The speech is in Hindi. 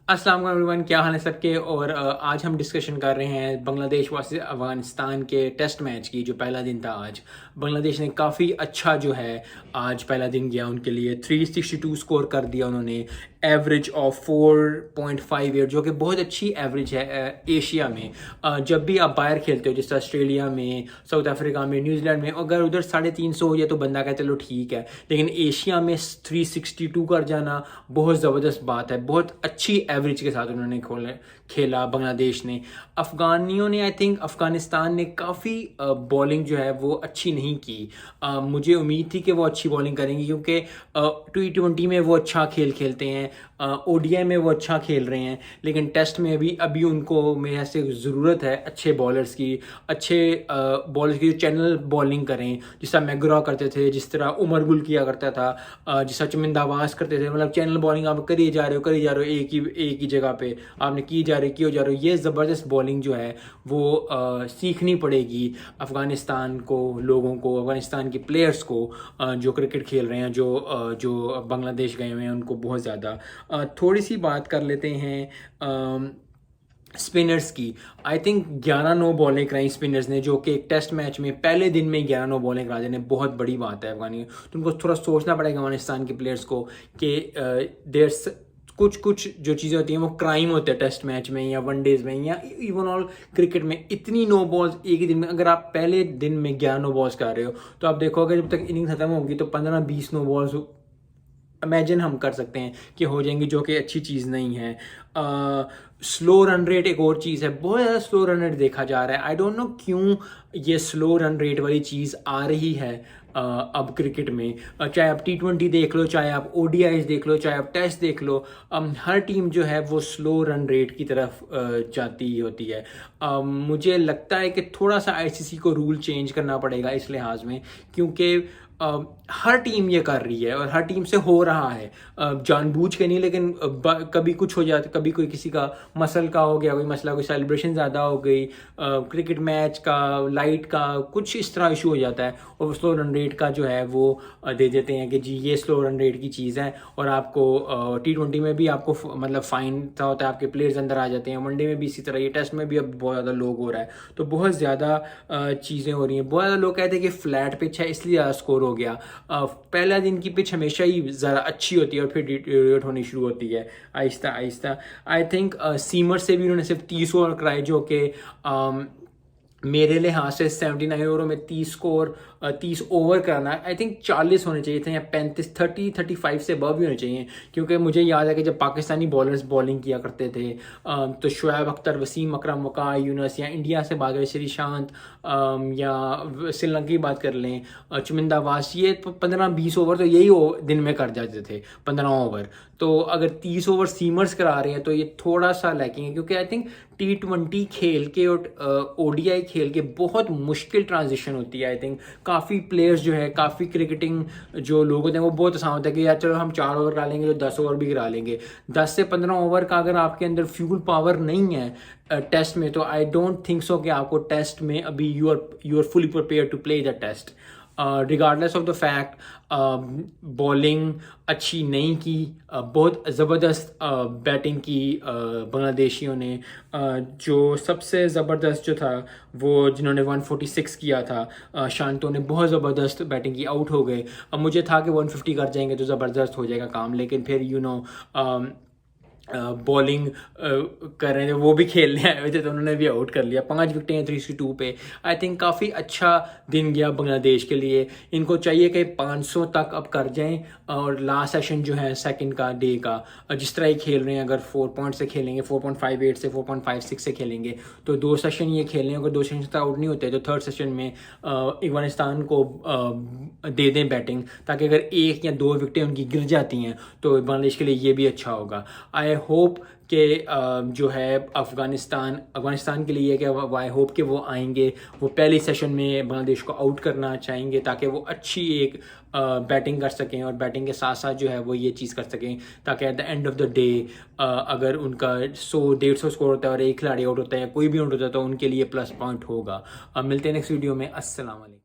अस्सलाम वालेकुम एवरीवन, क्या हाल है सबके। और आज हम डिस्कशन कर रहे हैं बांग्लादेश वर्सेस अफगानिस्तान के टेस्ट मैच की। जो पहला दिन था आज, बांग्लादेश ने काफ़ी अच्छा जो है आज पहला दिन गया उनके लिए। 362 स्कोर कर दिया उन्होंने, एवरेज ऑफ 4.58 जो कि बहुत अच्छी एवरेज है एशिया में। जब भी आप बाहर खेलते हो जैसे ऑस्ट्रेलिया में, साउथ अफ्रीका में, न्यूजीलैंड में, अगर उधर 350 हो जाए तो बंदा कहता है चलो ठीक है, लेकिन एशिया में 362 कर जाना बहुत ज़बरदस्त बात है। बहुत अच्छी एवरेज के साथ उन्होंने खेला बांग्लादेश ने। अफगानियों ने, आई थिंक अफगानिस्तान ने काफ़ी बॉलिंग जो है वो अच्छी नहीं की। मुझे उम्मीद थी कि वो अच्छी बॉलिंग करेंगी क्योंकि T20 में वो अच्छा खेल खेलते हैं, ओडीआई में वो अच्छा खेल रहे हैं, लेकिन टेस्ट में अभी उनको मेरे से ज़रूरत है अच्छे बॉलर्स की, अच्छे बॉलर्स की जो चैनल बॉलिंग करें, जिस तरह मैग्रा करते थे, जिस तरह उमर गुल किया करता था, जिस तरह चमिंदा आवाज़ करते थे। मतलब चैनल बॉलिंग आप करिए जा रहे हो एक ही जगह पे आपने की जा रहे हो। ये ज़बरदस्त बॉलिंग जो है वो सीखनी पड़ेगी अफ़गानिस्तान को, लोगों को, अफ़गानिस्तान के प्लेयर्स को जो क्रिकेट खेल रहे हैं, जो बांग्लादेश गए हुए हैं उनको बहुत ज़्यादा। थोड़ी सी बात कर लेते हैं स्पिनर्स की। आई थिंक 11-9 बॉलें कराई स्पिनर्स ने, जो कि एक टेस्ट मैच में पहले दिन में 11-9 बॉलें करा देने बहुत बड़ी बात है अफगानी। तो उनको थोड़ा सोचना पड़ेगा अफगानिस्तान के प्लेयर्स को कि देयर कुछ जो चीज़ें होती हैं वो क्राइम होते हैं टेस्ट मैच में या वनडेज में या इवन ऑल क्रिकेट में। इतनी नो बॉल्स एक ही दिन में, अगर आप पहले दिन में 11 नो बॉल्स कर रहे हो तो आप देखोगे जब तक इनिंग खत्म होगी तो 15-20 नो बॉल्स इमेजिन हम कर सकते हैं कि हो जाएंगी, जो कि अच्छी चीज़ नहीं है। स्लो रन रेट एक और चीज़ है, बहुत ज़्यादा स्लो रन रेट देखा जा रहा है। आई डोंट नो क्यों ये स्लो रन रेट वाली चीज़ आ रही है अब क्रिकेट में। चाहे आप T20 देख लो, चाहे आप ODIs देख लो, चाहे आप टेस्ट देख लो, हर टीम जो है वो स्लो रन रेट की तरफ जाती होती है। मुझे लगता है कि थोड़ा सा ICC को रूल चेंज करना पड़ेगा इस लिहाज में, क्योंकि हर टीम ये कर रही है और हर टीम से हो रहा है, जानबूझ के नहीं, लेकिन कभी कुछ हो जाता, कभी कोई किसी का मसल का हो गया, कोई मसला, कोई सेलिब्रेशन ज़्यादा हो गई, क्रिकेट मैच का, लाइट का कुछ इस तरह इशू हो जाता है और स्लो रन रेट का जो है वो दे देते हैं कि जी ये स्लो रन रेट की चीज़ है। और आपको T20 में भी आपको मतलब फाइन था होता है, आपके प्लेयर्स अंदर आ जाते हैं। वनडे में भी इसी तरह, ये टेस्ट में भी अब बहुत ज़्यादा लोग हो रहा है, तो बहुत ज़्यादा चीज़ें हो रही हैं। बहुत ज़्यादा लोग कहते हैं कि फ्लैट पिच है इसलिए ज़्यादा स्कोर हो गया। पहला दिन की पिच हमेशा ही ज़रा अच्छी होती है और फिर डिटेरियोरेट होनी शुरू होती है Aahista Aahista. I think seamer से भी उन्होंने सिर्फ 30 ओवर कराए, जो कि मेरे लिहाज से 79 ओवरों में 30 ओवर कराना, आई थिंक 40 होने चाहिए थे या 35 से अबव भी होने चाहिए। क्योंकि मुझे याद है कि जब पाकिस्तानी बॉलर्स बॉलिंग किया करते थे तो शुएब अख्तर, वसीम अकरम, वक़ार यूनुस, या इंडिया से बात करें श्रीशांत, या श्रीलंका की बात कर लें चमिंदा वास, ये 15-20 ओवर तो यही दिन में कर जाते थे, 15 ओवर। तो अगर 30 ओवर सीमर्स करा रहे हैं तो ये थोड़ा सा लैकिंग है, क्योंकि आई थिंक T20 खेल के और ODI खेल के बहुत मुश्किल ट्रांजिशन होती है। आई थिंक काफ़ी प्लेयर्स जो है, काफ़ी क्रिकेटिंग जो लोग होते हैं वो बहुत आसान होता है कि यार चलो हम 4 ओवर करा लेंगे तो 10 ओवर भी करा लेंगे। 10 से 15 ओवर का अगर आपके अंदर फ्यूल पावर नहीं है टेस्ट में, तो आई डोंट थिंक सो कि आपको टेस्ट में अभी you are fully prepare to play the test. Regardless of the fact bowling अच्छी नहीं की, बहुत ज़बरदस्त बैटिंग की बांग्लादेशियों ने। जो सबसे ज़बरदस्त जो था वो जिन्होंने 146 किया था, शांतो ने बहुत ज़बरदस्त बैटिंग की, आउट हो गए। अब मुझे था कि 150 कर जाएंगे तो ज़बरदस्त हो जाएगा काम, लेकिन फिर बॉलिंग कर रहे थे, वो भी खेलने आए हुए थे तो उन्होंने भी आउट कर लिया। 5 विकेटें हैं 302 पे। आई थिंक काफ़ी अच्छा दिन गया बांग्लादेश के लिए। इनको चाहिए कि 500 तक अब कर जाएं और लास्ट सेशन जो है सेकंड का डे का जिस तरह ही खेल रहे हैं, अगर 4 पॉइंट से खेलेंगे, 4.58 से 4.56 से खेलेंगे तो 2 सेशन ये खेलें। अगर 2 सेशन तक आउट नहीं होते तो थर्ड सेशन में अफगानिस्तान को दे दें बैटिंग, ताकि अगर 1 या 2 विकेटें उनकी गिर जाती हैं तो बांग्लादेश के लिए ये भी अच्छा होगा। आई होप कि जो है अफगानिस्तान के लिए कि आई होप कि वो आएंगे, वो पहले सेशन में बांग्लादेश को आउट करना चाहेंगे ताकि वो अच्छी एक बैटिंग कर सकें और बैटिंग के साथ साथ जो है वो ये चीज़ कर सकें, ताकि at the end of the day अगर उनका 100-150 स्कोर होता है और एक खिलाड़ी आउट होता है या कोई भी आउट होता है तो उनके लिए प्लस पॉइंट होगा। मिलते हैं नेक्स्ट वीडियो में। अस्सलाम वालेकुम।